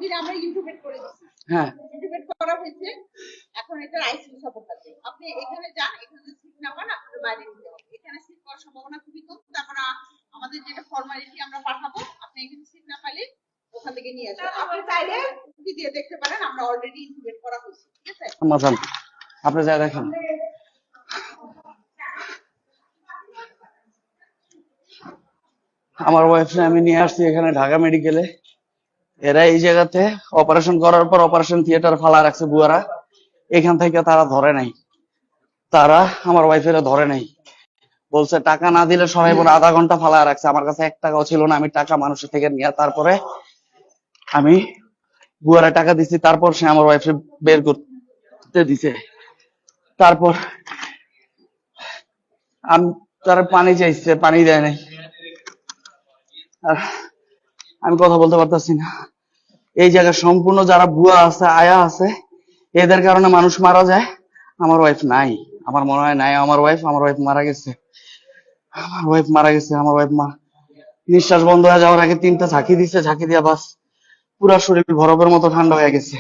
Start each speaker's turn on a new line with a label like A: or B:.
A: রোগীরা আমরা ইনকিউবেট করে দিচ্ছি।
B: হ্যাঁ,
A: ইনকিউবেট করা হয়েছে, এখন এটা আইসিইউ সাপোর্ট আছে। আপনি এখানে যান, এখানে সিট না পান আপনাদের বাইরে নিতে হবে। এখানে সিট পাওয়ার সম্ভাবনা খুবই কম। তারপর আমাদের যেটা ফর্মালিটি আমরা পাঠাবো, আপনি এখানে সিট না পাইলে ওখান থেকে নিয়ে আসবেন। আপনি চাইলে উঠি দিয়ে দেখতে পারেন, আমরা অলরেডি ইনকিউবেট করা হয়েছে। ঠিক আছে,
B: আপনি যা দেখেন। আমার ওয়াইফকে আমি নিয়ে আসছি এখানে ঢাকা মেডিকেলে। এরা এই জায়গাতে অপারেশন করার পর অপারেশন থিয়েটার ফালা রাখছে বুয়ারা, এখান থেকে তারা ধরে নাই, তারা আমার ওয়াইফের ধরে নাই, বলছে টাকা না দিলে সরাই পরে আধা ঘন্টা ফালা রাখছে। আমার কাছে 1 টাকাও ছিল না, আমি টাকা মানুষের থেকে নিয়ে তারপরে আমি বুয়ারা টাকা দিছি, তারপর সে আমার ওয়াইফে বের করতে দিছে। তারপর আমি তারা পানি চাইছে, পানি দেয় নাই। আর আমি কথা বলতে পারতাছি না। এই জায়গায় সম্পূর্ণ যারা বুয়া আছে, আয়া আছে, এদের কারণে মানুষ মারা যায়। আমার ওয়াইফ নাই, আমার মনে হয় নাই আমার ওয়াইফ মারা গেছে। আমার ওয়াইফ নিঃশ্বাস বন্ধ হয়ে যাওয়ার আগে 3টা ঝাঁকি দিছে, ঝাঁকি দিয়া বাস পুরা শরীর বরফের মতো ঠান্ডা হয়ে গেছে।